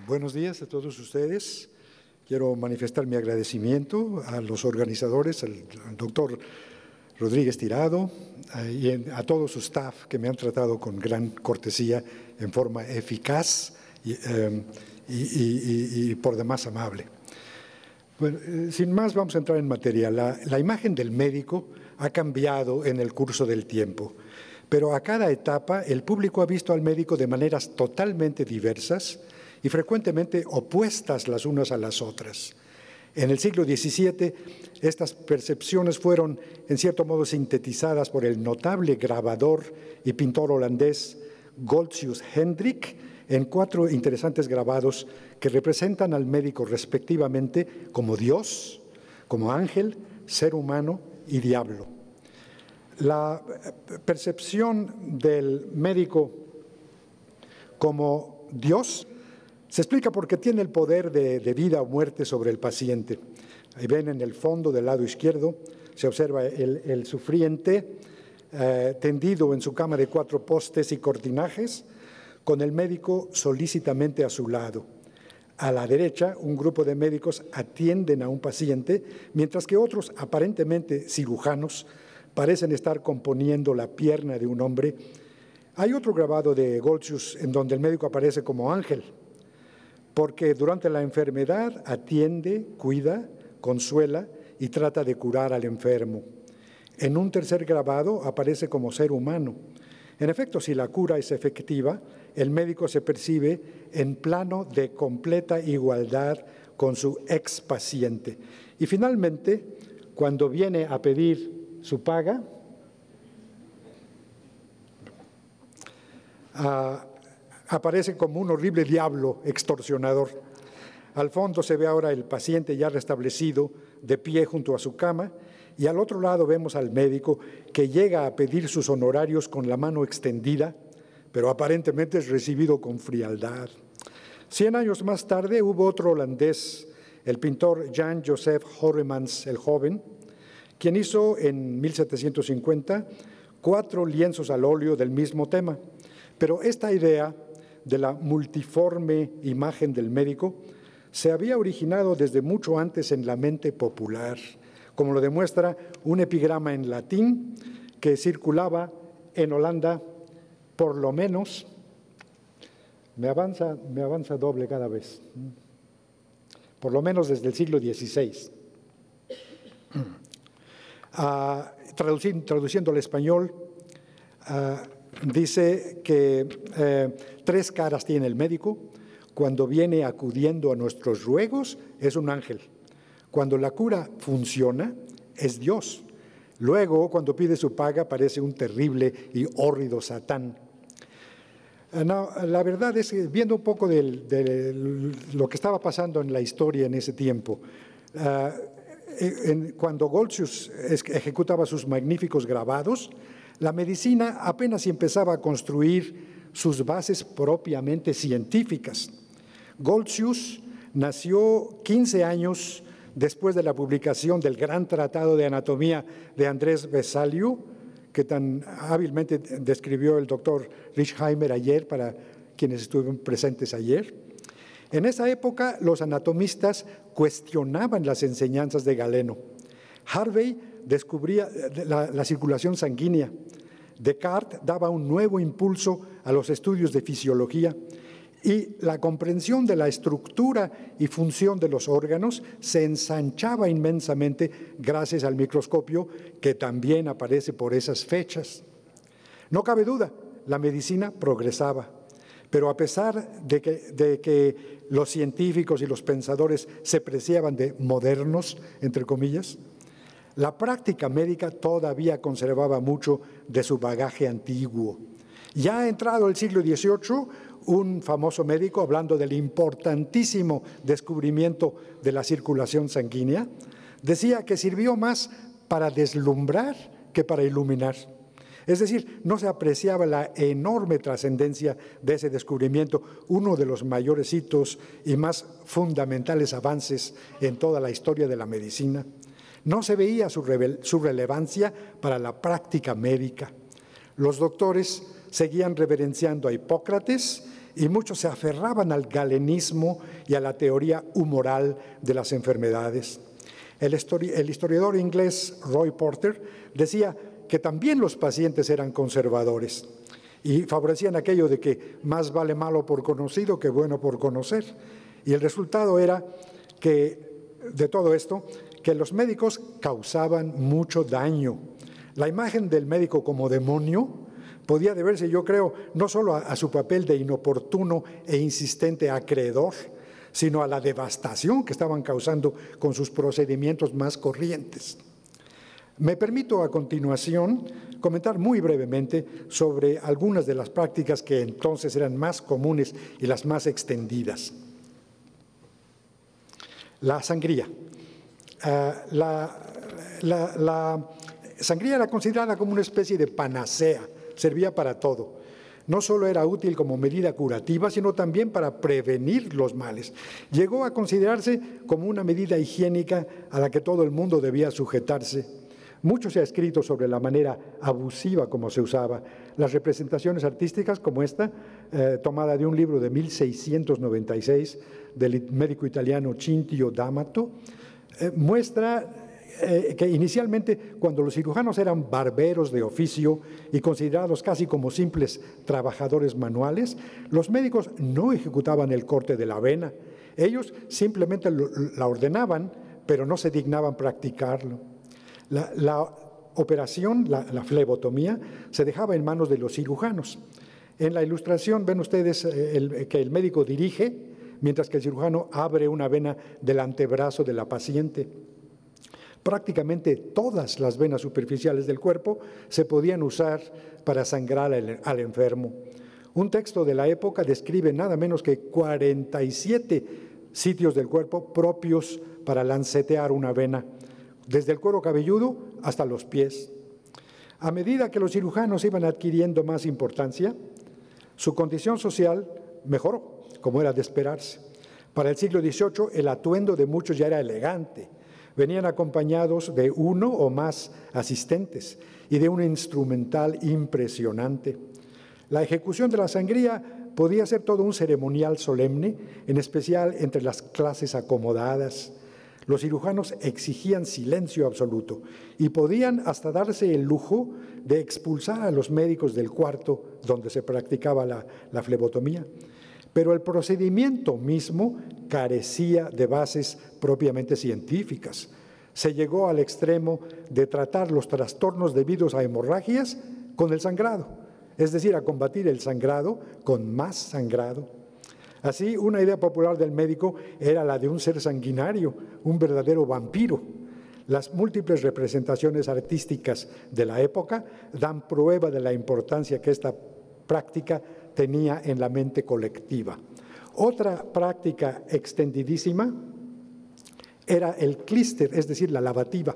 Buenos días a todos ustedes. Quiero manifestar mi agradecimiento a los organizadores, al doctor Rodríguez Tirado y a todo su staff que me han tratado con gran cortesía, en forma eficaz y por demás amable. Bueno, sin más, vamos a entrar en materia. La imagen del médico ha cambiado en el curso del tiempo, pero a cada etapa el público ha visto al médico de maneras totalmente diversas y frecuentemente opuestas las unas a las otras. En el siglo XVII, estas percepciones fueron, en cierto modo, sintetizadas por el notable grabador y pintor holandés Goltzius Hendrik en 4 interesantes grabados que representan al médico respectivamente como Dios, como ángel, ser humano y diablo. La percepción del médico como Dios se explica porque tiene el poder de vida o muerte sobre el paciente. Ahí ven en el fondo del lado izquierdo, se observa el sufriente tendido en su cama de 4 postes y cortinajes, con el médico solícitamente a su lado. A la derecha, un grupo de médicos atienden a un paciente, mientras que otros, aparentemente cirujanos, parecen estar componiendo la pierna de un hombre. Hay otro grabado de Goltzius en donde el médico aparece como ángel, porque durante la enfermedad atiende, cuida, consuela y trata de curar al enfermo. En un tercer grabado aparece como ser humano. En efecto, si la cura es efectiva, el médico se percibe en plano de completa igualdad con su ex paciente. Y finalmente, cuando viene a pedir su paga, aparece como un horrible diablo extorsionador. Al fondo se ve ahora el paciente ya restablecido, de pie junto a su cama, y al otro lado vemos al médico que llega a pedir sus honorarios con la mano extendida, pero aparentemente es recibido con frialdad. 100 años más tarde hubo otro holandés, el pintor Jan Joseph Horemans el Joven, quien hizo en 1750 4 lienzos al óleo del mismo tema. Pero esta idea de la multiforme imagen del médico se había originado desde mucho antes en la mente popular, como lo demuestra un epigrama en latín que circulaba en Holanda, por lo menos, me avanza doble cada vez, por lo menos desde el siglo XVI. Traduciendo al español, dice que 3 caras tiene el médico. Cuando viene acudiendo a nuestros ruegos, es un ángel. Cuando la cura funciona, es Dios. Luego, cuando pide su paga, parece un terrible y hórrido Satán. No, la verdad es que, viendo un poco de lo que estaba pasando en la historia en ese tiempo, cuando Goltzius ejecutaba sus magníficos grabados, la medicina apenas empezaba a construir sus bases propiamente científicas. Goltzius nació 15 años después de la publicación del gran tratado de anatomía de Andrés Vesaliu, que tan hábilmente describió el doctor Richheimer ayer, para quienes estuvieron presentes ayer. En esa época, los anatomistas cuestionaban las enseñanzas de Galeno. Harvey descubría la circulación sanguínea. Descartes daba un nuevo impulso a los estudios de fisiología y la comprensión de la estructura y función de los órganos se ensanchaba inmensamente gracias al microscopio, que también aparece por esas fechas. No cabe duda, la medicina progresaba, pero a pesar de que los científicos y los pensadores se preciaban de modernos, entre comillas, la práctica médica todavía conservaba mucho de su bagaje antiguo. Ya entrado el siglo XVIII, un famoso médico, hablando del importantísimo descubrimiento de la circulación sanguínea, decía que sirvió más para deslumbrar que para iluminar. Es decir, no se apreciaba la enorme trascendencia de ese descubrimiento, uno de los mayores hitos y más fundamentales avances en toda la historia de la medicina. No se veía su relevancia para la práctica médica. Los doctores seguían reverenciando a Hipócrates y muchos se aferraban al galenismo y a la teoría humoral de las enfermedades. El historiador inglés Roy Porter decía que también los pacientes eran conservadores y favorecían aquello de que más vale malo por conocido que bueno por conocer. Y el resultado era que, de todo esto, que los médicos causaban mucho daño. La imagen del médico como demonio podía deberse, yo creo, no solo a su papel de inoportuno e insistente acreedor, sino a la devastación que estaban causando con sus procedimientos más corrientes. Me permito a continuación comentar muy brevemente sobre algunas de las prácticas que entonces eran más comunes y las más extendidas. La sangría. La sangría era considerada como una especie de panacea, servía para todo. No solo era útil como medida curativa, sino también para prevenir los males. Llegó a considerarse como una medida higiénica a la que todo el mundo debía sujetarse. Mucho se ha escrito sobre la manera abusiva como se usaba. Las representaciones artísticas como esta, tomada de un libro de 1696 del médico italiano Cintio D'Amato, muestra que inicialmente, cuando los cirujanos eran barberos de oficio y considerados casi como simples trabajadores manuales, los médicos no ejecutaban el corte de la vena. Ellos simplemente la ordenaban, pero no se dignaban practicarlo. La operación, la flebotomía, se dejaba en manos de los cirujanos. En la ilustración ven ustedes que el médico dirige, mientras que el cirujano abre una vena del antebrazo de la paciente. Prácticamente todas las venas superficiales del cuerpo se podían usar para sangrar al enfermo. Un texto de la época describe nada menos que 47 sitios del cuerpo propios para lancetear una vena, desde el cuero cabelludo hasta los pies. A medida que los cirujanos iban adquiriendo más importancia, su condición social mejoró, como era de esperarse. Para el siglo XVIII, el atuendo de muchos ya era elegante. Venían acompañados de uno o más asistentes y de un instrumental impresionante. La ejecución de la sangría podía ser todo un ceremonial solemne, en especial entre las clases acomodadas. Los cirujanos exigían silencio absoluto y podían hasta darse el lujo de expulsar a los médicos del cuarto donde se practicaba la flebotomía. Pero el procedimiento mismo carecía de bases propiamente científicas. Se llegó al extremo de tratar los trastornos debidos a hemorragias con el sangrado, es decir, a combatir el sangrado con más sangrado. Así, una idea popular del médico era la de un ser sanguinario, un verdadero vampiro. Las múltiples representaciones artísticas de la época dan prueba de la importancia que esta práctica tenía en la mente colectiva. Otra práctica extendidísima era el clíster, es decir, la lavativa.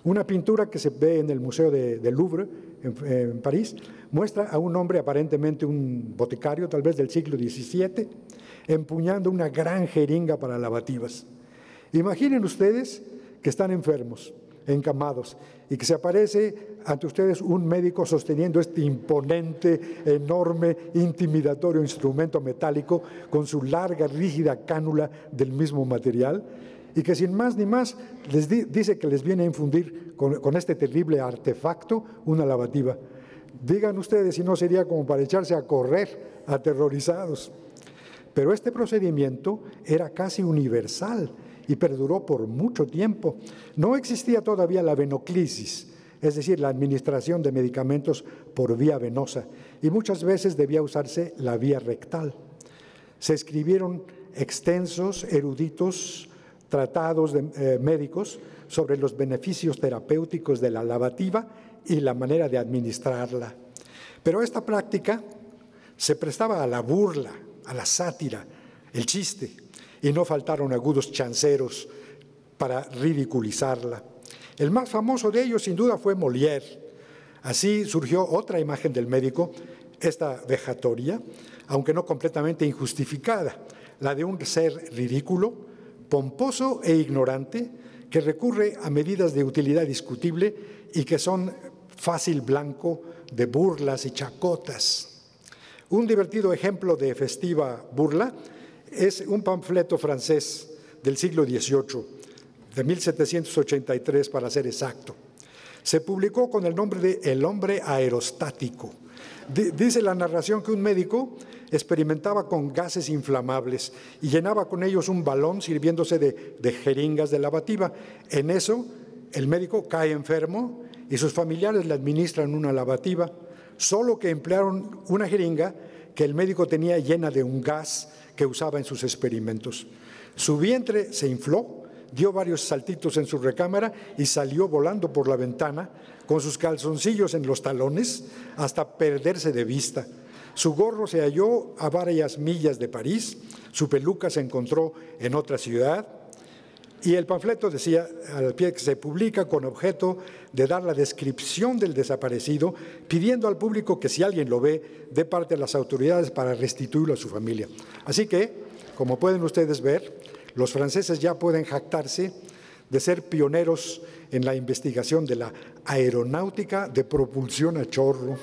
Una pintura que se ve en el Museo del Louvre, en París, muestra a un hombre, aparentemente un boticario, tal vez del siglo XVII, empuñando una gran jeringa para lavativas. Imaginen ustedes que están enfermos, encamados, y que se aparece ante ustedes un médico sosteniendo este imponente, enorme, intimidatorio instrumento metálico con su larga, rígida cánula del mismo material, y que sin más ni más les dice que les viene a infundir con este terrible artefacto una lavativa. Digan ustedes si no sería como para echarse a correr aterrorizados. Pero este procedimiento era casi universal y perduró por mucho tiempo. No existía todavía la venoclisis, es decir, la administración de medicamentos por vía venosa, y muchas veces debía usarse la vía rectal. Se escribieron extensos, eruditos tratados médicos sobre los beneficios terapéuticos de la lavativa y la manera de administrarla. Pero esta práctica se prestaba a la burla, a la sátira, el chiste, y no faltaron agudos chanceros para ridiculizarla. El más famoso de ellos, sin duda, fue Molière. Así surgió otra imagen del médico, esta vejatoria, aunque no completamente injustificada, la de un ser ridículo, pomposo e ignorante, que recurre a medidas de utilidad discutible y que son fácil blanco de burlas y chacotas. Un divertido ejemplo de festiva burla es un panfleto francés del siglo XVIII, de 1783 para ser exacto. Se publicó con el nombre de El hombre aerostático. Dice la narración que un médico experimentaba con gases inflamables y llenaba con ellos un balón sirviéndose de jeringas de lavativa. En eso, el médico cae enfermo y sus familiares le administran una lavativa, solo que emplearon una jeringa que el médico tenía llena de un gas que usaba en sus experimentos. Su vientre se infló, dio varios saltitos en su recámara y salió volando por la ventana con sus calzoncillos en los talones hasta perderse de vista. Su gorro se halló a varias millas de París, su peluca se encontró en otra ciudad y el panfleto decía al pie que se publica con objeto de dar la descripción del desaparecido, pidiendo al público que si alguien lo ve, dé parte a las autoridades para restituirlo a su familia. Así que, como pueden ustedes ver, los franceses ya pueden jactarse de ser pioneros en la investigación de la aeronáutica de propulsión a chorro.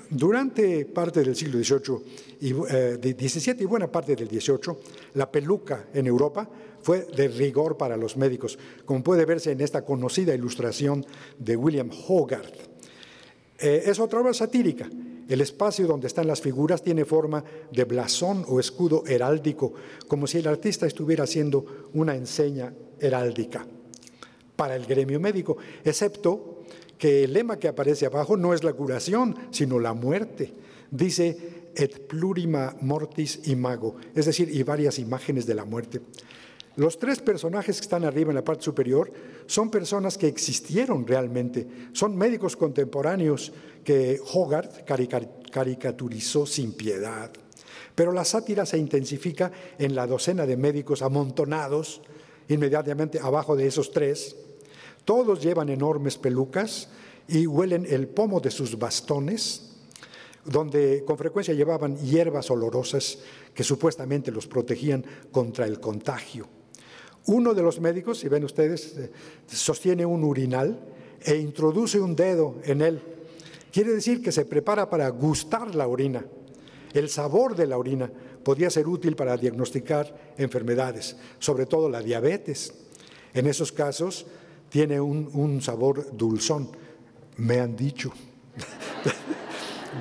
Durante parte del siglo XVII y buena parte del XVIII, la peluca en Europa fue de rigor para los médicos, como puede verse en esta conocida ilustración de William Hogarth. Es otra obra satírica. El espacio donde están las figuras tiene forma de blasón o escudo heráldico, como si el artista estuviera haciendo una enseña heráldica para el gremio médico, excepto que el lema que aparece abajo no es la curación, sino la muerte. Dice et plurima mortis imago, es decir, y varias imágenes de la muerte. Los tres personajes que están arriba en la parte superior son personas que existieron realmente, son médicos contemporáneos que Hogarth caricaturizó sin piedad. Pero la sátira se intensifica en la docena de médicos amontonados inmediatamente abajo de esos tres. Todos llevan enormes pelucas y huelen el pomo de sus bastones, donde con frecuencia llevaban hierbas olorosas que supuestamente los protegían contra el contagio. Uno de los médicos, si ven ustedes, sostiene un urinal e introduce un dedo en él. Quiere decir que se prepara para gustar la orina. El sabor de la orina podía ser útil para diagnosticar enfermedades, sobre todo la diabetes. En esos casos tiene un sabor dulzón, me han dicho.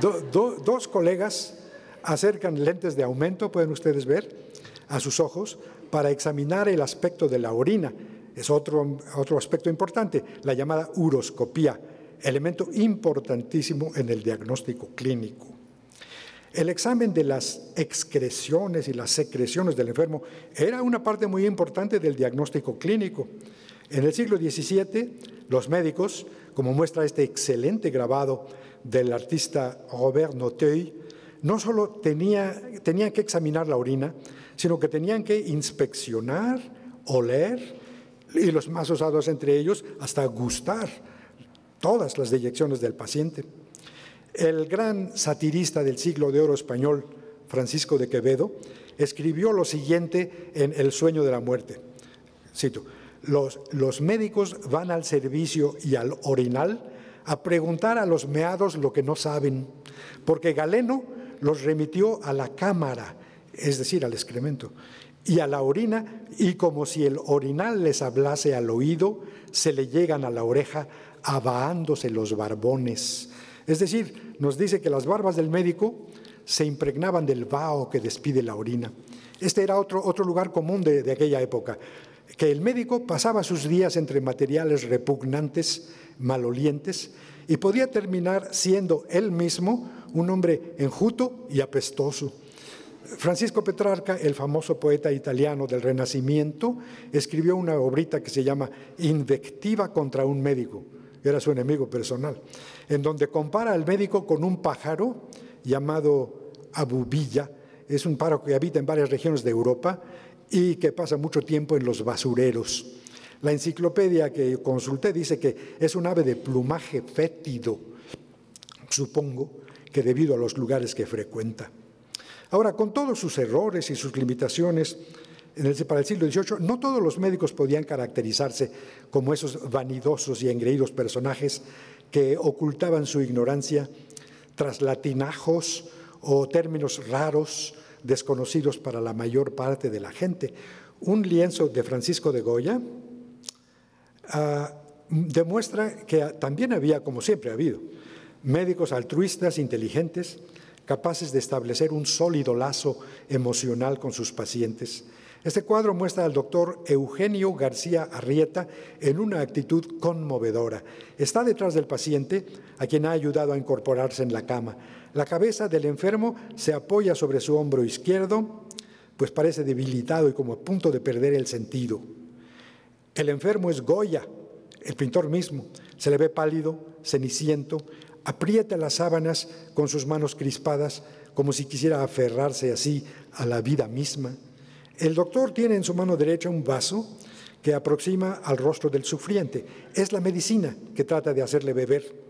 Dos colegas acercan lentes de aumento, pueden ustedes ver, a sus ojos para examinar el aspecto de la orina. Es otro aspecto importante, la llamada uroscopía, elemento importantísimo en el diagnóstico clínico. El examen de las excreciones y las secreciones del enfermo era una parte muy importante del diagnóstico clínico. En el siglo XVII, los médicos, como muestra este excelente grabado del artista Robert Noteuil, no solo tenían que examinar la orina, sino que tenían que inspeccionar, oler, y los más usados entre ellos, hasta gustar todas las deyecciones del paciente. El gran satirista del siglo de oro español, Francisco de Quevedo, escribió lo siguiente en El sueño de la muerte. Cito: los médicos van al servicio y al orinal a preguntar a los meados lo que no saben, porque Galeno los remitió a la cámara, es decir, al excremento, y a la orina, y como si el orinal les hablase al oído, se le llegan a la oreja abaándose los barbones. Es decir, nos dice que las barbas del médico se impregnaban del vaho que despide la orina. Este era otro lugar común de aquella época, que el médico pasaba sus días entre materiales repugnantes, malolientes, y podía terminar siendo él mismo un hombre enjuto y apestoso. Francisco Petrarca, el famoso poeta italiano del Renacimiento, escribió una obrita que se llama Invectiva contra un médico, era su enemigo personal, en donde compara al médico con un pájaro llamado abubilla. Es un pájaro que habita en varias regiones de Europa y que pasa mucho tiempo en los basureros. La enciclopedia que consulté dice que es un ave de plumaje fétido, supongo que debido a los lugares que frecuenta. Ahora, con todos sus errores y sus limitaciones, para el siglo XVIII, no todos los médicos podían caracterizarse como esos vanidosos y engreídos personajes que ocultaban su ignorancia tras latinajos o términos raros desconocidos para la mayor parte de la gente. Un lienzo de Francisco de Goya demuestra que también había, como siempre ha habido, médicos altruistas, inteligentes, capaces de establecer un sólido lazo emocional con sus pacientes. Este cuadro muestra al doctor Eugenio García Arrieta en una actitud conmovedora. Está detrás del paciente, a quien ha ayudado a incorporarse en la cama. La cabeza del enfermo se apoya sobre su hombro izquierdo, pues parece debilitado y como a punto de perder el sentido. El enfermo es Goya, el pintor mismo. Se le ve pálido, ceniciento, aprieta las sábanas con sus manos crispadas, como si quisiera aferrarse así a la vida misma. El doctor tiene en su mano derecha un vaso que aproxima al rostro del sufriente. Es la medicina que trata de hacerle beber.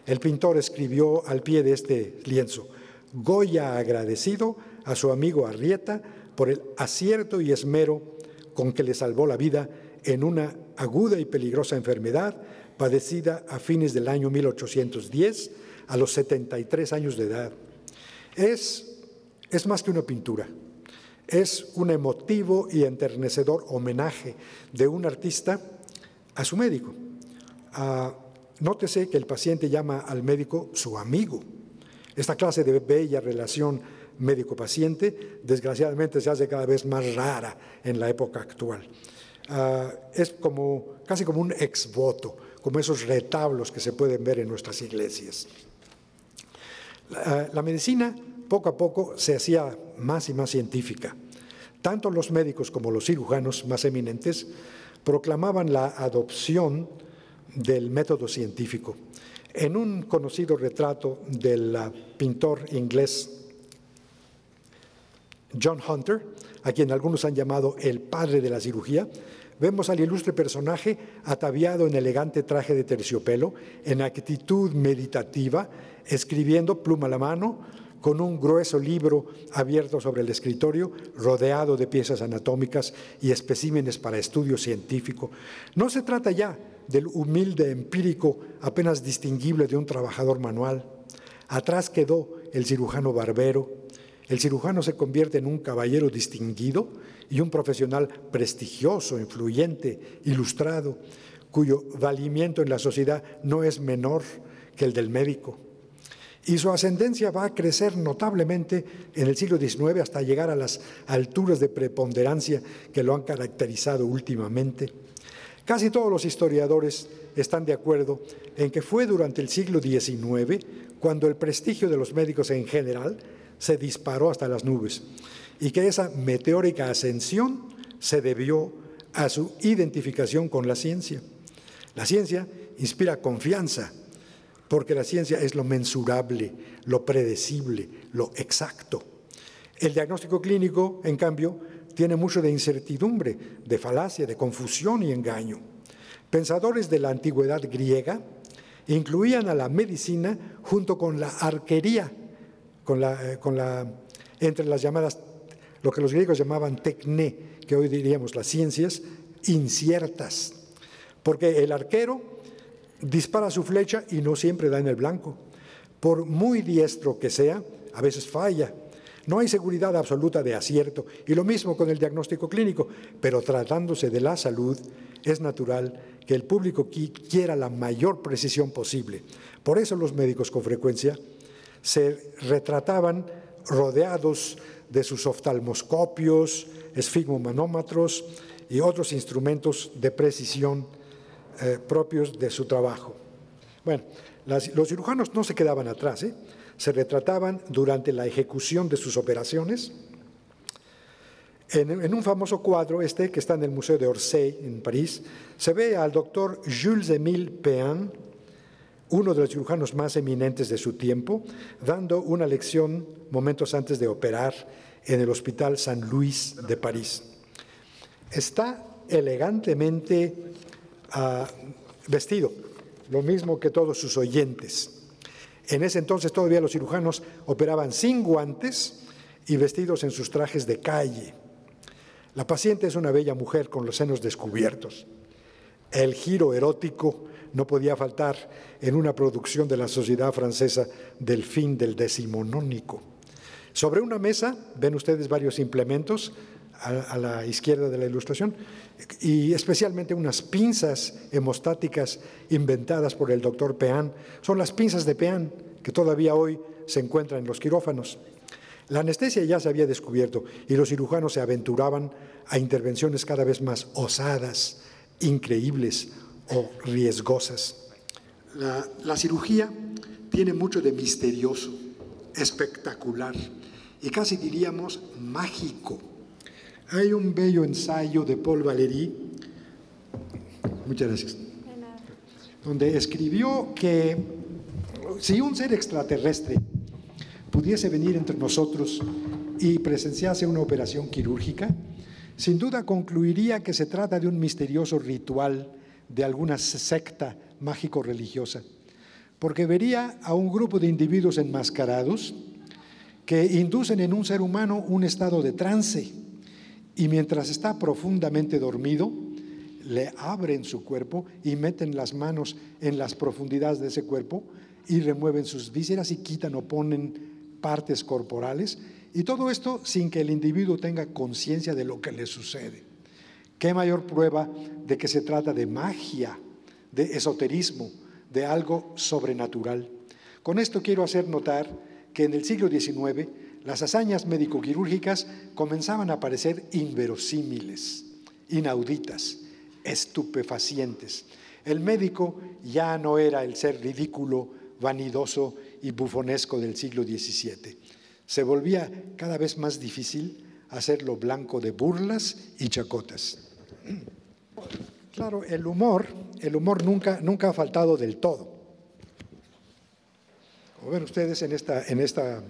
El pintor escribió al pie de este lienzo: Goya agradecido a su amigo Arrieta por el acierto y esmero con que le salvó la vida en una aguda y peligrosa enfermedad padecida a fines del año 1810, a los 73 años de edad. Es más que una pintura, es un emotivo y enternecedor homenaje de un artista a su médico. Nótese que el paciente llama al médico su amigo. Esta clase de bella relación médico-paciente, desgraciadamente, se hace cada vez más rara en la época actual. Es casi como un exvoto, como esos retablos que se pueden ver en nuestras iglesias. La medicina, poco a poco, se hacía más y más científica. Tanto los médicos como los cirujanos más eminentes proclamaban la adopción del método científico. En un conocido retrato del pintor inglés John Hunter, a quien algunos han llamado el padre de la cirugía, vemos al ilustre personaje ataviado en elegante traje de terciopelo, en actitud meditativa, escribiendo pluma a la mano, con un grueso libro abierto sobre el escritorio, rodeado de piezas anatómicas y especímenes para estudio científico. No se trata ya del humilde empírico apenas distinguible de un trabajador manual. Atrás quedó el cirujano barbero. El cirujano se convierte en un caballero distinguido y un profesional prestigioso, influyente, ilustrado, cuyo valimiento en la sociedad no es menor que el del médico. Y su ascendencia va a crecer notablemente en el siglo XIX hasta llegar a las alturas de preponderancia que lo han caracterizado últimamente. Casi todos los historiadores están de acuerdo en que fue durante el siglo XIX cuando el prestigio de los médicos en general se disparó hasta las nubes y que esa meteórica ascensión se debió a su identificación con la ciencia. La ciencia inspira confianza, porque la ciencia es lo mensurable, lo predecible, lo exacto. El diagnóstico clínico, en cambio, tiene mucho de incertidumbre, de falacia, de confusión y engaño. Pensadores de la antigüedad griega incluían a la medicina junto con la arquería, entre las llamadas, lo que los griegos llamaban tecné, que hoy diríamos las ciencias inciertas, porque el arquero dispara su flecha y no siempre da en el blanco. Por muy diestro que sea, a veces falla. No hay seguridad absoluta de acierto, y lo mismo con el diagnóstico clínico, pero tratándose de la salud, es natural que el público quiera la mayor precisión posible. Por eso los médicos con frecuencia se retrataban rodeados de sus oftalmoscopios, esfigmomanómetros y otros instrumentos de precisión propios de su trabajo. Bueno, los cirujanos no se quedaban atrás, se retrataban durante la ejecución de sus operaciones. En un famoso cuadro, que está en el Museo de Orsay, en París, se ve al doctor Jules-Émile Péan, uno de los cirujanos más eminentes de su tiempo, dando una lección momentos antes de operar en el Hospital Saint-Louis de París. Está elegantemente vestido, lo mismo que todos sus oyentes. En ese entonces todavía los cirujanos operaban sin guantes y vestidos en sus trajes de calle. La paciente es una bella mujer con los senos descubiertos. El giro erótico no podía faltar en una producción de la Sociedad Francesa del fin del decimonónico. Sobre una mesa ven ustedes varios implementos a la izquierda de la ilustración, y especialmente unas pinzas hemostáticas inventadas por el doctor Pean. Son las pinzas de Pean que todavía hoy se encuentran en los quirófanos. La anestesia ya se había descubierto y los cirujanos se aventuraban a intervenciones cada vez más osadas, increíbles o riesgosas. La cirugía tiene mucho de misterioso, espectacular y casi diríamos mágico. Hay un bello ensayo de Paul Valéry, muchas gracias, donde escribió que si un ser extraterrestre pudiese venir entre nosotros y presenciase una operación quirúrgica, sin duda concluiría que se trata de un misterioso ritual de alguna secta mágico-religiosa, porque vería a un grupo de individuos enmascarados que inducen en un ser humano un estado de trance, y mientras está profundamente dormido, le abren su cuerpo y meten las manos en las profundidades de ese cuerpo y remueven sus vísceras y quitan o ponen partes corporales, y todo esto sin que el individuo tenga conciencia de lo que le sucede. ¿Qué mayor prueba de que se trata de magia, de esoterismo, de algo sobrenatural? Con esto quiero hacer notar que en el siglo XIX las hazañas médico-quirúrgicas comenzaban a parecer inverosímiles, inauditas, estupefacientes. El médico ya no era el ser ridículo, vanidoso y bufonesco del siglo XVII. Se volvía cada vez más difícil hacerlo blanco de burlas y chacotas. Claro, el humor nunca ha faltado del todo. Como ven ustedes en esta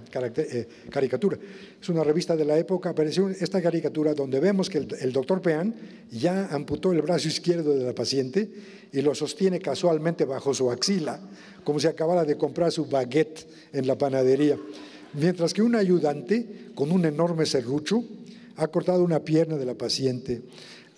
caricatura, es una revista de la época, apareció esta caricatura donde vemos que el doctor Pean ya amputó el brazo izquierdo de la paciente y lo sostiene casualmente bajo su axila, como si acabara de comprar su baguette en la panadería, mientras que un ayudante con un enorme serrucho ha cortado una pierna de la paciente.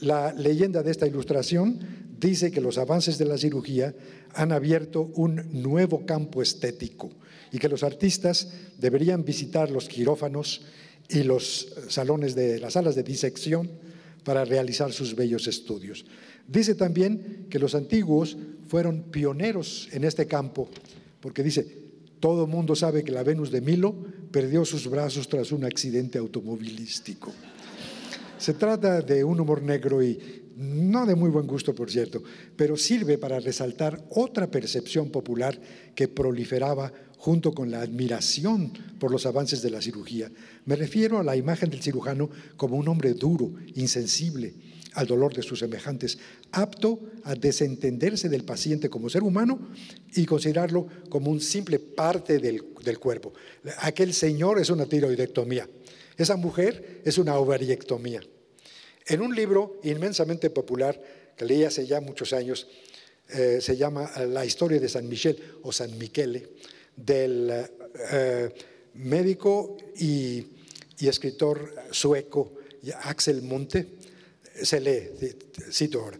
La leyenda de esta ilustración dice que los avances de la cirugía han abierto un nuevo campo estético y que los artistas deberían visitar los quirófanos y las salas de disección para realizar sus bellos estudios. Dice también que los antiguos fueron pioneros en este campo, porque dice, todo mundo sabe que la Venus de Milo perdió sus brazos tras un accidente automovilístico. Se trata de un humor negro y no de muy buen gusto, por cierto, pero sirve para resaltar otra percepción popular que proliferaba junto con la admiración por los avances de la cirugía. Me refiero a la imagen del cirujano como un hombre duro, insensible al dolor de sus semejantes, apto a desentenderse del paciente como ser humano y considerarlo como un simple parte del cuerpo. Aquel señor es una tiroidectomía. Esa mujer es una ovariectomía. En un libro inmensamente popular que leí hace ya muchos años, se llama La historia de San Michel o San Michele, del médico y escritor sueco Axel Munthe, se lee, cito ahora: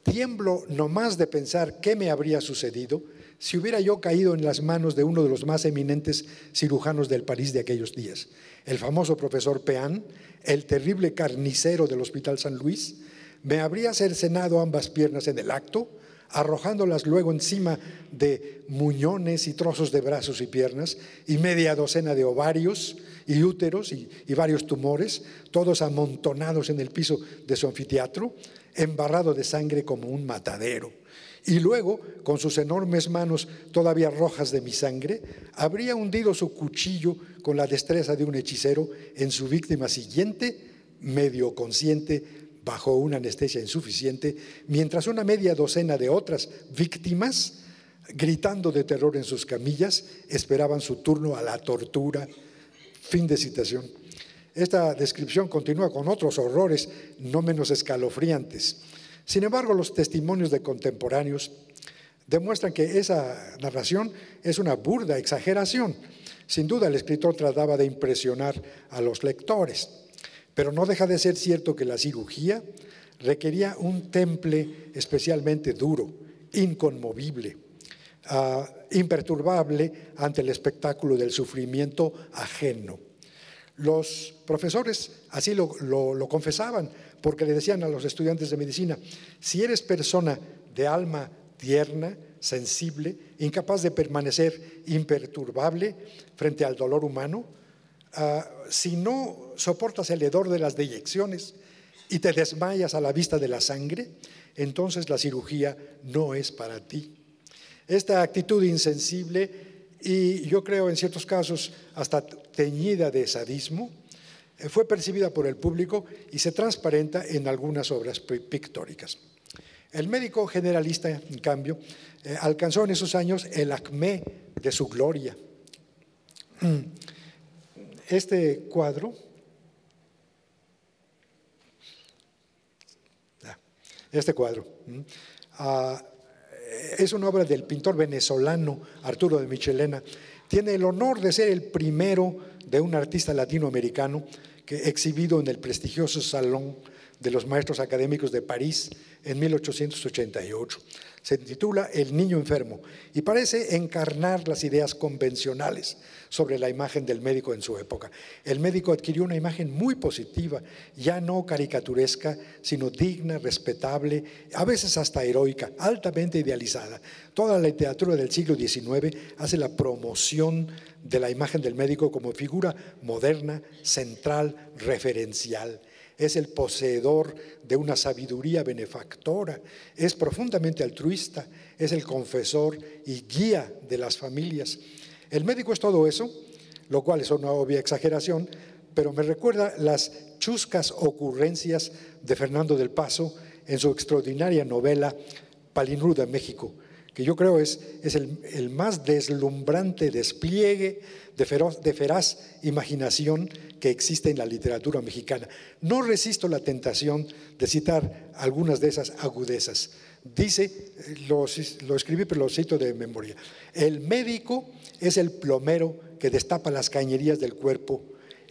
tiemblo nomás de pensar qué me habría sucedido si hubiera yo caído en las manos de uno de los más eminentes cirujanos del París de aquellos días, el famoso profesor Pean, el terrible carnicero del Hospital San Luis. Me habría cercenado ambas piernas en el acto, arrojándolas luego encima de muñones y trozos de brazos y piernas, y media docena de ovarios y úteros y varios tumores, todos amontonados en el piso de su anfiteatro, embarrado de sangre como un matadero. Y luego, con sus enormes manos todavía rojas de mi sangre, habría hundido su cuchillo con la destreza de un hechicero en su víctima siguiente, medio consciente, bajo una anestesia insuficiente, mientras una media docena de otras víctimas, gritando de terror en sus camillas, esperaban su turno a la tortura. Fin de citación. Esta descripción continúa con otros horrores no menos escalofriantes. Sin embargo, los testimonios de contemporáneos demuestran que esa narración es una burda exageración. Sin duda, el escritor trataba de impresionar a los lectores, pero no deja de ser cierto que la cirugía requería un temple especialmente duro, inconmovible, imperturbable ante el espectáculo del sufrimiento ajeno. Los profesores así lo confesaban, porque le decían a los estudiantes de medicina: si eres persona de alma tierna, sensible, incapaz de permanecer imperturbable frente al dolor humano, si no soportas el hedor de las deyecciones y te desmayas a la vista de la sangre, entonces la cirugía no es para ti. Esta actitud insensible y yo creo en ciertos casos hasta teñida de sadismo fue percibida por el público y se transparenta en algunas obras pictóricas. El médico generalista, en cambio, alcanzó en esos años el acmé de su gloria. Este cuadro es una obra del pintor venezolano Arturo de Michelena. Tiene el honor de ser el primero de un artista latinoamericano exhibido en el prestigioso Salón de los Maestros Académicos de París en 1888. Se titula El niño enfermo y parece encarnar las ideas convencionales sobre la imagen del médico en su época. El médico adquirió una imagen muy positiva, ya no caricaturesca, sino digna, respetable, a veces hasta heroica, altamente idealizada. Toda la literatura del siglo XIX hace la promoción de la imagen del médico como figura moderna, central, referencial. Es el poseedor de una sabiduría benefactora, es profundamente altruista, es el confesor y guía de las familias. El médico es todo eso, lo cual es una obvia exageración, pero me recuerda las chuscas ocurrencias de Fernando del Paso en su extraordinaria novela Palinruda, México, que yo creo es el más deslumbrante despliegue de feraz imaginación que existe en la literatura mexicana. No resisto la tentación de citar algunas de esas agudezas. Dice, lo escribí pero lo cito de memoria: el médico es el plomero que destapa las cañerías del cuerpo,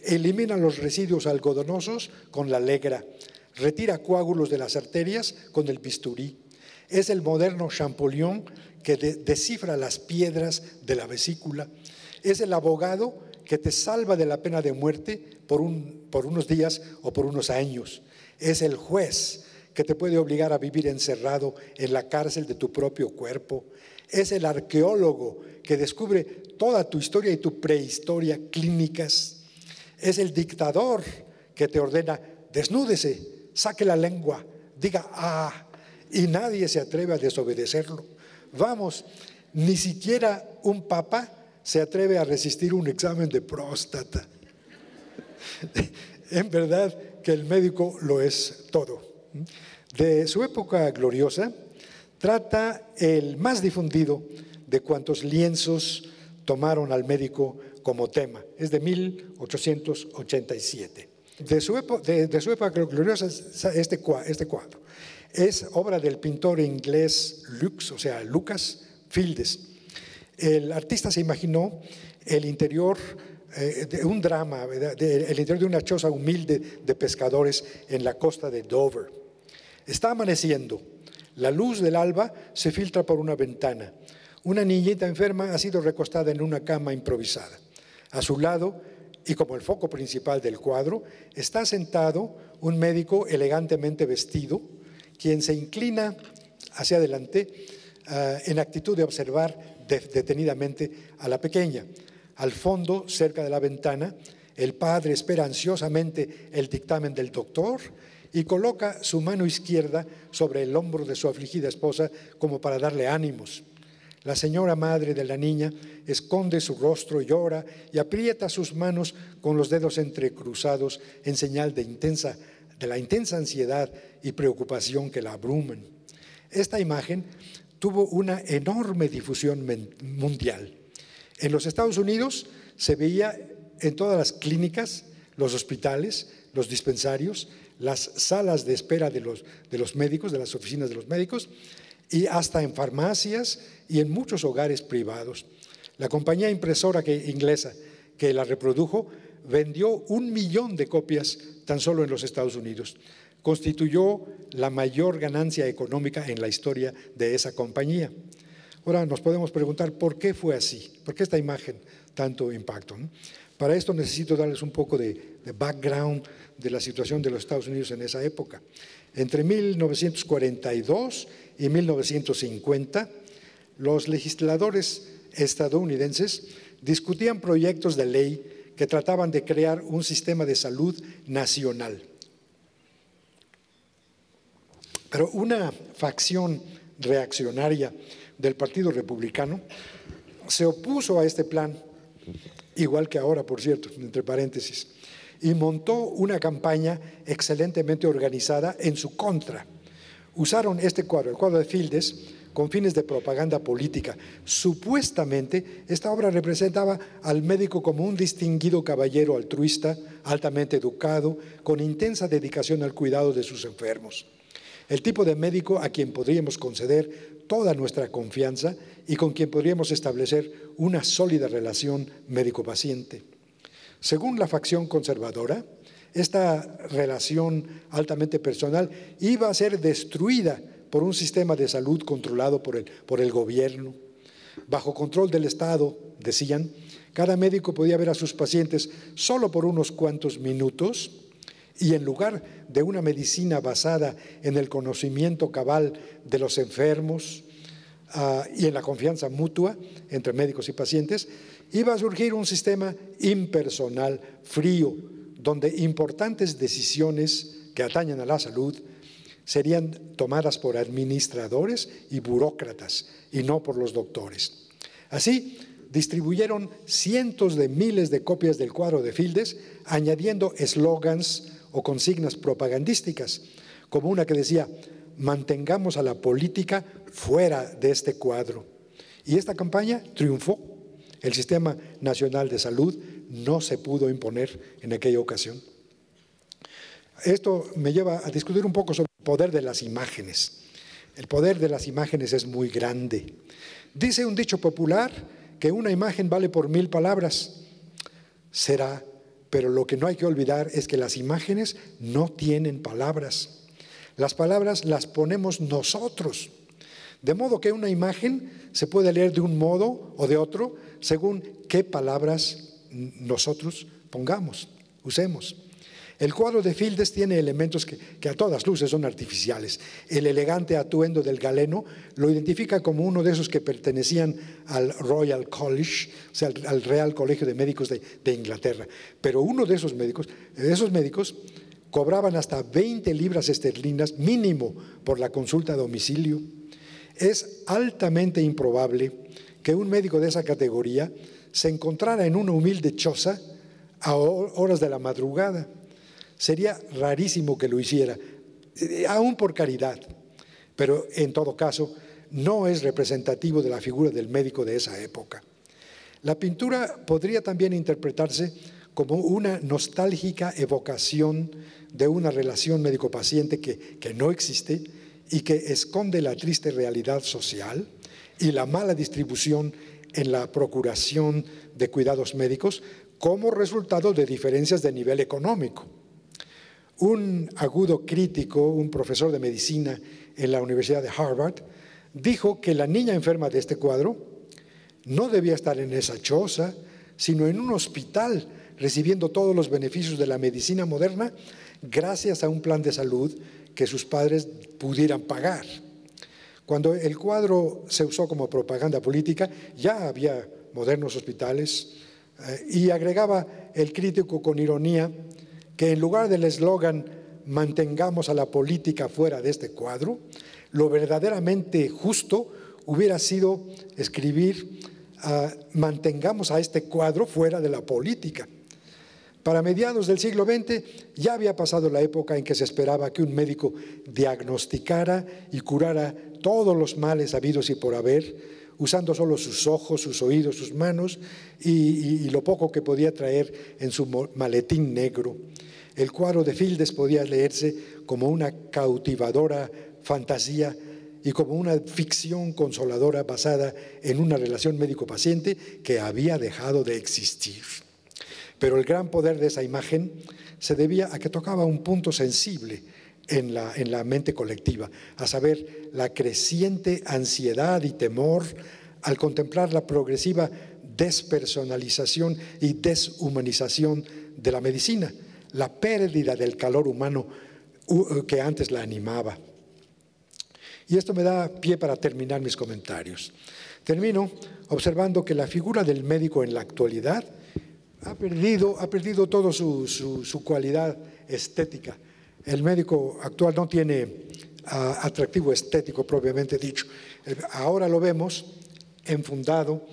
elimina los residuos algodonosos con la legra, retira coágulos de las arterias con el bisturí. Es el moderno Champollion que descifra las piedras de la vesícula. Es el abogado que te salva de la pena de muerte por unos días o por unos años. Es el juez que te puede obligar a vivir encerrado en la cárcel de tu propio cuerpo. Es el arqueólogo que descubre toda tu historia y tu prehistoria clínicas. Es el dictador que te ordena: desnúdese, saque la lengua, diga ¡ah! Y nadie se atreve a desobedecerlo. Vamos, ni siquiera un papa se atreve a resistir un examen de próstata. En verdad que el médico lo es todo. De su época gloriosa, trata el más difundido de cuantos lienzos tomaron al médico como tema. Es de 1887. De su época gloriosa, este cuadro es obra del pintor inglés Lucas Fildes. El artista se imaginó el interior de un drama, el interior de una choza humilde de pescadores en la costa de Dover. Está amaneciendo, la luz del alba se filtra por una ventana. Una niñita enferma ha sido recostada en una cama improvisada. A su lado, y como el foco principal del cuadro, está sentado un médico elegantemente vestido, quien se inclina hacia adelante en actitud de observar detenidamente a la pequeña. Al fondo, cerca de la ventana, el padre espera ansiosamente el dictamen del doctor y coloca su mano izquierda sobre el hombro de su afligida esposa como para darle ánimos. La señora madre de la niña esconde su rostro, llora y aprieta sus manos con los dedos entrecruzados en señal de la intensa ansiedad y preocupación que la abruman. Esta imagen tuvo una enorme difusión mundial. En los Estados Unidos se veía en todas las clínicas, los hospitales, los dispensarios, las salas de espera de los médicos, de las oficinas de los médicos, y hasta en farmacias y en muchos hogares privados. La compañía impresora inglesa que la reprodujo vendió 1 millón de copias tan solo en los Estados Unidos. Constituyó la mayor ganancia económica en la historia de esa compañía. Ahora nos podemos preguntar por qué fue así, por qué esta imagen tanto impacto, ¿no? Para esto necesito darles un poco de background de la situación de los Estados Unidos en esa época. Entre 1942 y 1950, los legisladores estadounidenses discutían proyectos de ley que trataban de crear un sistema de salud nacional. Pero una facción reaccionaria del Partido Republicano se opuso a este plan, igual que ahora, por cierto, entre paréntesis, y montó una campaña excelentemente organizada en su contra. Usaron este cuadro, el cuadro de Fieldes, con fines de propaganda política. Supuestamente, esta obra representaba al médico como un distinguido caballero altruista, altamente educado, con intensa dedicación al cuidado de sus enfermos. El tipo de médico a quien podríamos conceder toda nuestra confianza y con quien podríamos establecer una sólida relación médico-paciente. Según la facción conservadora, esta relación altamente personal iba a ser destruida por un sistema de salud controlado por el gobierno. Bajo control del Estado, decían, cada médico podía ver a sus pacientes solo por unos cuantos minutos y en lugar de una medicina basada en el conocimiento cabal de los enfermos y en la confianza mutua entre médicos y pacientes, iba a surgir un sistema impersonal, frío, donde importantes decisiones que atañen a la salud serían tomadas por administradores y burócratas y no por los doctores. Así, distribuyeron cientos de miles de copias del cuadro de Fieldes, añadiendo eslogans o consignas propagandísticas, como una que decía: mantengamos a la política fuera de este cuadro. Y esta campaña triunfó. El Sistema Nacional de Salud no se pudo imponer en aquella ocasión. Esto me lleva a discutir un poco sobre el poder de las imágenes. El poder de las imágenes es muy grande. Dice un dicho popular que una imagen vale por 1000 palabras. Será, pero lo que no hay que olvidar es que las imágenes no tienen palabras. Las palabras las ponemos nosotros. De modo que una imagen se puede leer de un modo o de otro según qué palabras nosotros pongamos, usemos. El cuadro de Fieldes tiene elementos que a todas luces son artificiales. El elegante atuendo del galeno lo identifica como uno de esos que pertenecían al Royal College, o sea, al Real Colegio de Médicos de Inglaterra. Pero uno de esos médicos cobraban hasta 20 libras esterlinas mínimo por la consulta a domicilio. Es altamente improbable que un médico de esa categoría se encontrara en una humilde choza a horas de la madrugada. Sería rarísimo que lo hiciera, aún por caridad, pero en todo caso no es representativo de la figura del médico de esa época. La pintura podría también interpretarse como una nostálgica evocación de una relación médico-paciente que no existe y que esconde la triste realidad social y la mala distribución en la procuración de cuidados médicos como resultado de diferencias de nivel económico. Un agudo crítico, un profesor de medicina en la Universidad de Harvard, dijo que la niña enferma de este cuadro no debía estar en esa choza, sino en un hospital recibiendo todos los beneficios de la medicina moderna gracias a un plan de salud que sus padres pudieran pagar. Cuando el cuadro se usó como propaganda política, ya había modernos hospitales y agregaba el crítico con ironía que en lugar del eslogan "mantengamos a la política fuera de este cuadro", lo verdaderamente justo hubiera sido escribir "mantengamos a este cuadro fuera de la política". Para mediados del siglo XX ya había pasado la época en que se esperaba que un médico diagnosticara y curara todos los males habidos y por haber, usando solo sus ojos, sus oídos, sus manos y lo poco que podía traer en su maletín negro. El cuadro de Fieldes podía leerse como una cautivadora fantasía y como una ficción consoladora basada en una relación médico-paciente que había dejado de existir. Pero el gran poder de esa imagen se debía a que tocaba un punto sensible en la mente colectiva, a saber, la creciente ansiedad y temor al contemplar la progresiva despersonalización y deshumanización de la medicina, la pérdida del calor humano que antes la animaba. Y esto me da pie para terminar mis comentarios. Termino observando que la figura del médico en la actualidad ha perdido toda su cualidad estética. El médico actual no tiene atractivo estético propiamente dicho. Ahora lo vemos enfundado.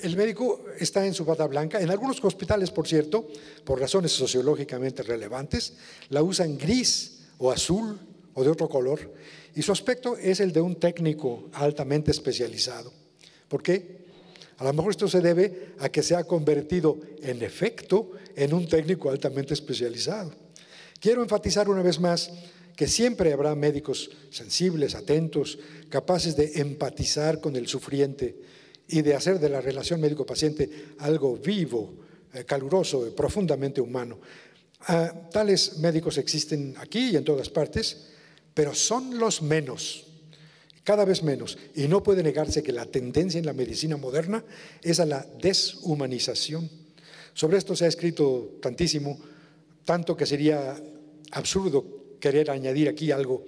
El médico está en su bata blanca. En algunos hospitales, por cierto, por razones sociológicamente relevantes, la usan gris o azul o de otro color, y su aspecto es el de un técnico altamente especializado. ¿Por qué? A lo mejor esto se debe a que se ha convertido en efecto en un técnico altamente especializado. Quiero enfatizar una vez más que siempre habrá médicos sensibles, atentos, capaces de empatizar con el sufriente y de hacer de la relación médico-paciente algo vivo, caluroso, profundamente humano. Tales médicos existen aquí y en todas partes, pero son los menos, cada vez menos, y no puede negarse que la tendencia en la medicina moderna es a la deshumanización. Sobre esto se ha escrito tantísimo, tanto que sería absurdo querer añadir aquí algo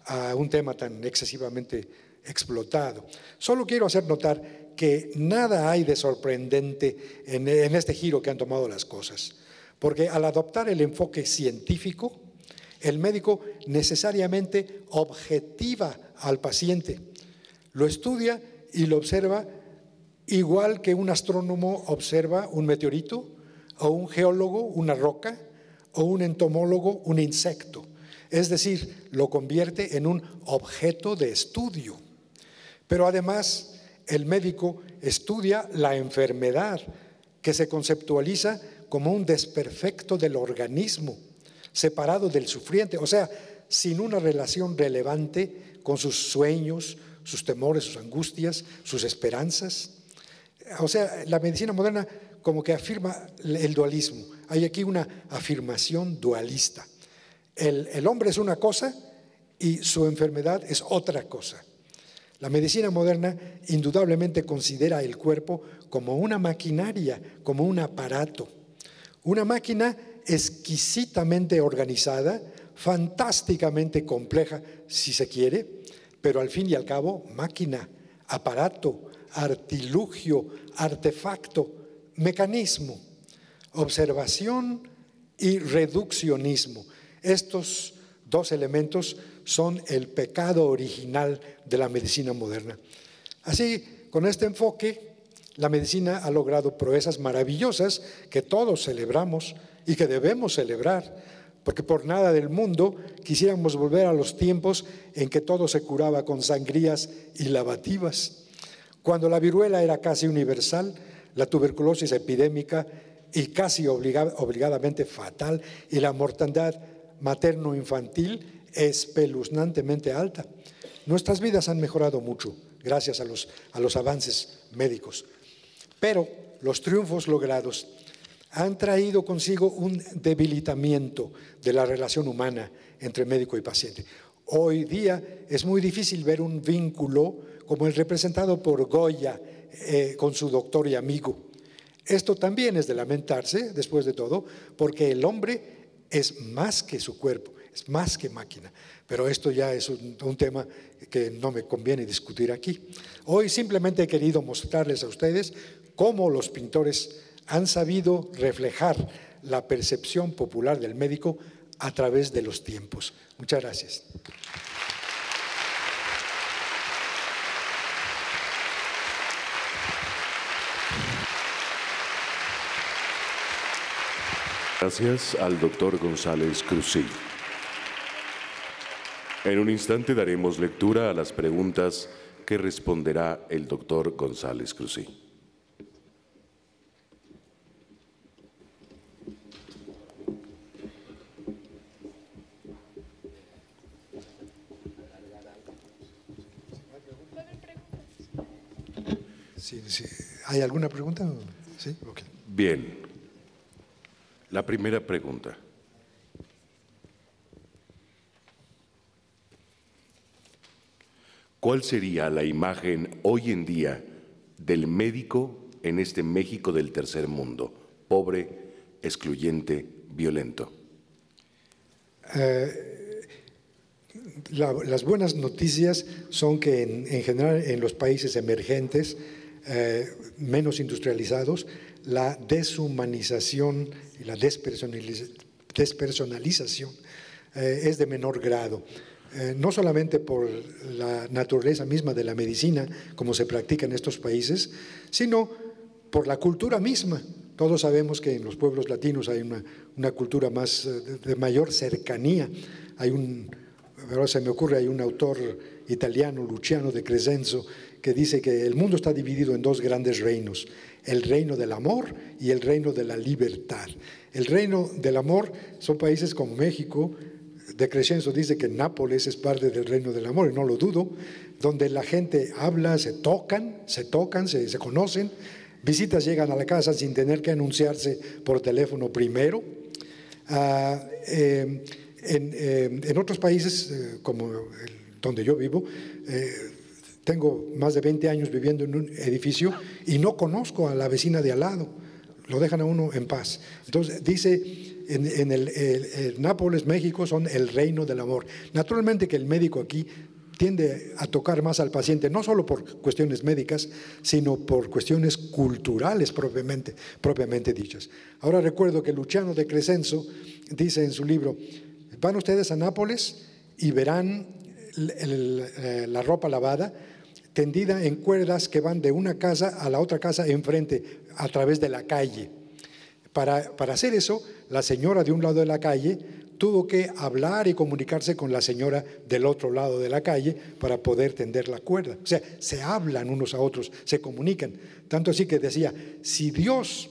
a un tema tan excesivamente explotado. Solo quiero hacer notar que nada hay de sorprendente en este giro que han tomado las cosas, porque al adoptar el enfoque científico, el médico necesariamente objetiva al paciente, lo estudia y lo observa igual que un astrónomo observa un meteorito, o un geólogo una roca, o un entomólogo un insecto. Es decir, lo convierte en un objeto de estudio. Pero además, el médico estudia la enfermedad, que se conceptualiza como un desperfecto del organismo, separado del sufriente, o sea, sin una relación relevante con sus sueños, sus temores, sus angustias, sus esperanzas. O sea, la medicina moderna como que afirma el dualismo. Hay aquí una afirmación dualista. El hombre es una cosa y su enfermedad es otra cosa. La medicina moderna indudablemente considera el cuerpo como una maquinaria, como un aparato. Una máquina exquisitamente organizada, fantásticamente compleja, si se quiere, pero al fin y al cabo, máquina, aparato, artilugio, artefacto, mecanismo, observación y reduccionismo. Estos dos elementos son el pecado original de la medicina moderna. Así, con este enfoque, la medicina ha logrado proezas maravillosas que todos celebramos y que debemos celebrar, porque por nada del mundo quisiéramos volver a los tiempos en que todo se curaba con sangrías y lavativas, cuando la viruela era casi universal, la tuberculosis epidémica y casi obligadamente fatal, y la mortandad materno-infantil espeluznantemente alta. Nuestras vidas han mejorado mucho gracias a los avances médicos, pero los triunfos logrados han traído consigo un debilitamiento de la relación humana entre médico y paciente. Hoy día es muy difícil ver un vínculo como el representado por Goya con su doctor y amigo. Esto también es de lamentarse, después de todo, porque el hombre es más que su cuerpo, es más que máquina. Pero esto ya es un tema que no me conviene discutir aquí. Hoy simplemente he querido mostrarles a ustedes cómo los pintores han sabido reflejar la percepción popular del médico a través de los tiempos. Muchas gracias. Gracias al doctor González Cruzí. En un instante daremos lectura a las preguntas que responderá el doctor González Cruzí. Sí. ¿Hay alguna pregunta? Sí, okay. Bien. La primera pregunta. ¿Cuál sería la imagen hoy en día del médico en este México del tercer mundo? Pobre, excluyente, violento. Las buenas noticias son que en general en los países emergentes, menos industrializados, la deshumanización y la despersonalización es de menor grado. No solamente por la naturaleza misma de la medicina, como se practica en estos países, sino por la cultura misma. Todos sabemos que en los pueblos latinos hay una cultura más de mayor cercanía. Ahora se me ocurre, hay un autor italiano, Luciano de Crescenzo, que dice que el mundo está dividido en dos grandes reinos, el reino del amor y el reino de la libertad. El reino del amor son países como México. De Crescenzo dice que Nápoles es parte del reino del amor, y no lo dudo, donde la gente habla, se tocan, se conocen, visitas llegan a la casa sin tener que anunciarse por teléfono primero. En otros países, como donde yo vivo, tengo más de 20 años viviendo en un edificio y no conozco a la vecina de al lado, lo dejan a uno en paz. Entonces dice, en Nápoles, México, son el reino del amor. Naturalmente que el médico aquí tiende a tocar más al paciente, no solo por cuestiones médicas, sino por cuestiones culturales propiamente dichas. Ahora recuerdo que Luciano de Crescenzo dice en su libro, van ustedes a Nápoles y verán la ropa lavada tendida en cuerdas que van de una casa a la otra casa enfrente, a través de la calle. Para hacer eso, la señora de un lado de la calle tuvo que hablar y comunicarse con la señora del otro lado de la calle para poder tender la cuerda. O sea, se hablan unos a otros, se comunican. Tanto así que decía, si Dios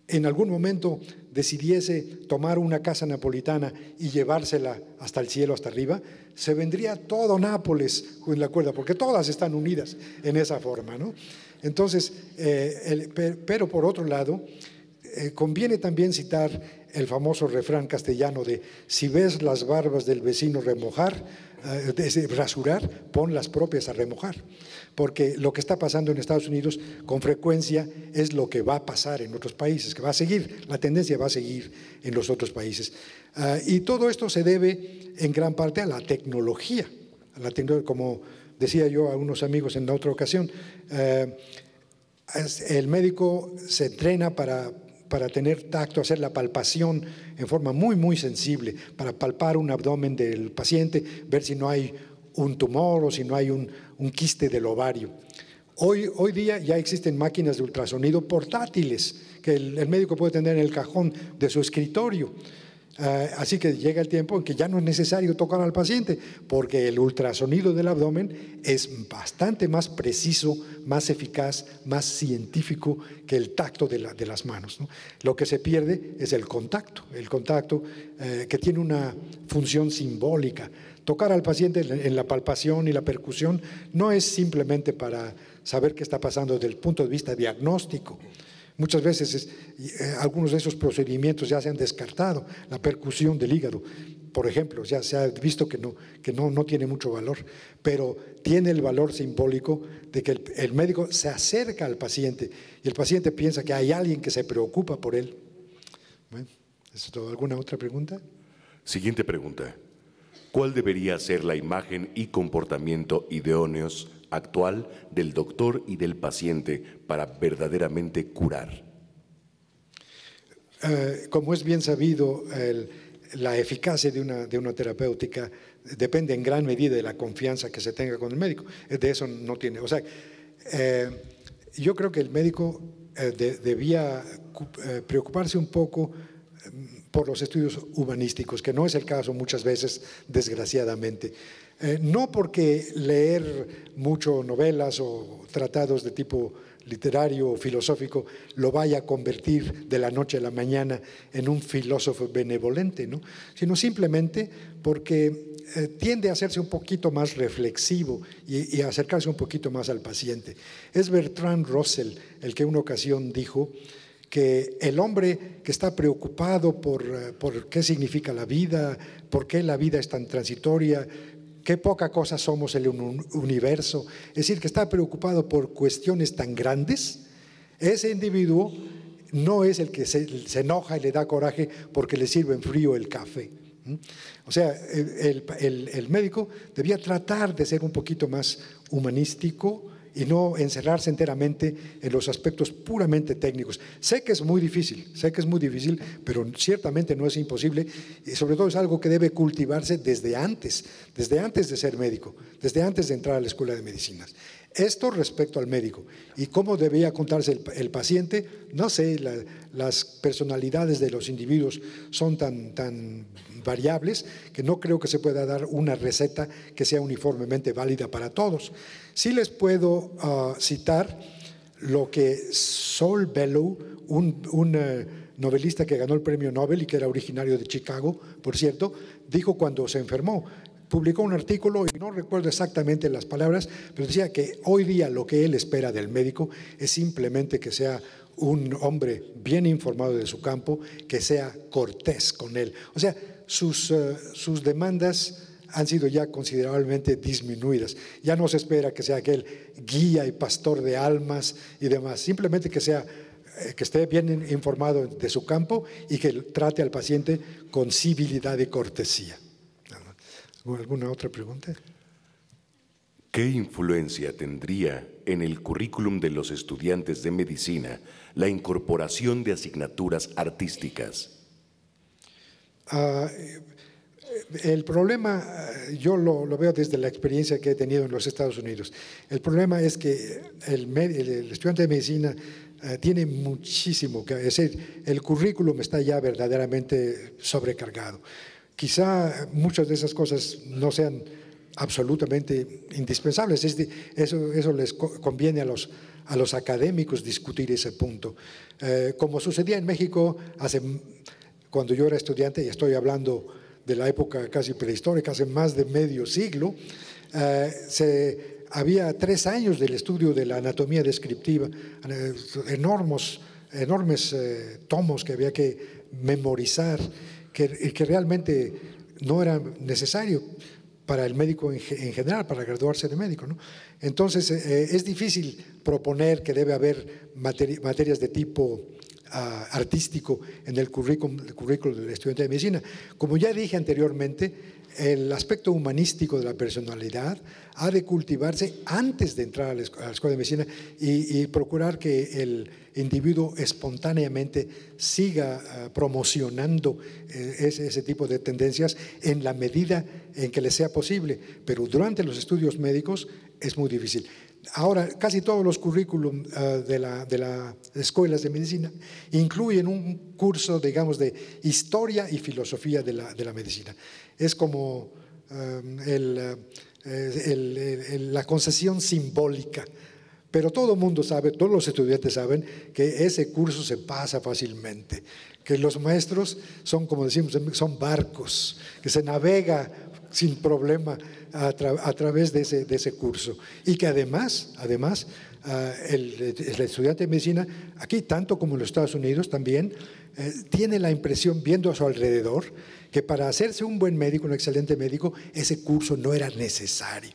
en algún momento decidiese tomar una casa napolitana y llevársela hasta el cielo, hasta arriba, se vendría todo Nápoles con la cuerda, porque todas están unidas en esa forma, ¿no? Entonces, pero por otro lado, conviene también citar el famoso refrán castellano de si ves las barbas del vecino rasurar, pon las propias a remojar, porque lo que está pasando en Estados Unidos con frecuencia es lo que va a pasar en otros países, que va a seguir, la tendencia va a seguir en los otros países. Y todo esto se debe en gran parte a la tecnología, como decía yo a unos amigos en la otra ocasión, el médico se entrena para tener tacto, hacer la palpación en forma muy sensible, para palpar un abdomen del paciente, ver si no hay un tumor o si no hay un quiste del ovario. Hoy día ya existen máquinas de ultrasonido portátiles que el médico puede tener en el cajón de su escritorio. Así que llega el tiempo en que ya no es necesario tocar al paciente, porque el ultrasonido del abdomen es bastante más preciso, más eficaz, más científico que el tacto de las manos, ¿no? Lo que se pierde es el contacto que tiene una función simbólica. Tocar al paciente en la palpación y la percusión no es simplemente para saber qué está pasando desde el punto de vista diagnóstico. Muchas veces algunos de esos procedimientos ya se han descartado. La percusión del hígado, por ejemplo, ya se ha visto que no tiene mucho valor, pero tiene el valor simbólico de que el médico se acerca al paciente y el paciente piensa que hay alguien que se preocupa por él. Bueno, ¿eso es todo? ¿Alguna otra pregunta? Siguiente pregunta. ¿Cuál debería ser la imagen y comportamiento idóneos actual del doctor y del paciente para verdaderamente curar? Como es bien sabido, la eficacia de una terapéutica depende en gran medida de la confianza que se tenga con el médico. De eso no tiene. O sea, yo creo que el médico debía preocuparse un poco por los estudios humanísticos, que no es el caso muchas veces, desgraciadamente. No porque leer mucho novelas o tratados de tipo literario o filosófico lo vaya a convertir de la noche a la mañana en un filósofo benevolente, ¿no? Sino simplemente porque tiende a hacerse un poquito más reflexivo y a acercarse un poquito más al paciente. Es Bertrand Russell el que en una ocasión dijo que el hombre que está preocupado por qué significa la vida, por qué la vida es tan transitoria, qué poca cosa somos en el universo, es decir, que está preocupado por cuestiones tan grandes, ese individuo no es el que se enoja y le da coraje porque le sirven frío el café. O sea, el médico debía tratar de ser un poquito más humanístico y no encerrarse enteramente en los aspectos puramente técnicos. Sé que es muy difícil, pero ciertamente no es imposible, y sobre todo es algo que debe cultivarse desde antes de ser médico, desde antes de entrar a la escuela de medicinas. Esto respecto al médico. ¿Y cómo debía contarse el paciente? No sé, las personalidades de los individuos son tan variables que no creo que se pueda dar una receta que sea uniformemente válida para todos. Sí les puedo citar lo que Saul Bellow, un novelista que ganó el premio Nobel y que era originario de Chicago, por cierto, dijo cuando se enfermó. Publicó un artículo y no recuerdo exactamente las palabras, pero decía que hoy día lo que él espera del médico es simplemente que sea un hombre bien informado de su campo, que sea cortés con él. O sea, sus demandas han sido ya considerablemente disminuidas. Ya no se espera que sea aquel guía y pastor de almas y demás, simplemente que esté bien informado de su campo y que trate al paciente con civilidad y cortesía. ¿Alguna otra pregunta? ¿Qué influencia tendría en el currículum de los estudiantes de medicina la incorporación de asignaturas artísticas? El problema, yo lo veo desde la experiencia que he tenido en los Estados Unidos. El problema es que el estudiante de medicina tiene muchísimo que decir. El currículum está ya verdaderamente sobrecargado. Quizá muchas de esas cosas no sean absolutamente indispensables. Eso les conviene a los académicos discutir ese punto. Como sucedía en México cuando yo era estudiante, y estoy hablando de la época casi prehistórica, hace más de medio siglo, había 3 años del estudio de la anatomía descriptiva, enormes tomos que había que memorizar, que realmente no era necesario para el médico en general, para graduarse de médico, ¿no? Entonces, es difícil proponer que debe haber materias de tipo artístico en el currículum del estudiante de medicina. Como ya dije anteriormente, el aspecto humanístico de la personalidad ha de cultivarse antes de entrar a la escuela de medicina y procurar que el individuo espontáneamente siga promocionando ese tipo de tendencias en la medida en que le sea posible, pero durante los estudios médicos es muy difícil. Ahora, casi todos los currículum de las escuelas de medicina incluyen un curso, digamos, de historia y filosofía de la medicina. Es como la concesión simbólica. Pero todo el mundo sabe, todos los estudiantes saben que ese curso se pasa fácilmente, que los maestros son, como decimos, son barcos, que se navega sin problema a través de ese curso. Y que además el estudiante de medicina, aquí tanto como en los Estados Unidos también, tiene la impresión, viendo a su alrededor, que para hacerse un buen médico, un excelente médico, ese curso no era necesario.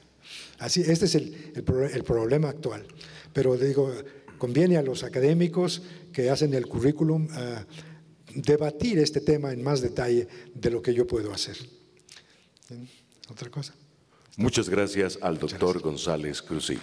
Así, este es el problema actual. Pero digo, conviene a los académicos que hacen el currículum debatir este tema en más detalle de lo que yo puedo hacer. ¿Otra cosa? Muchas gracias al doctor González Cruzí.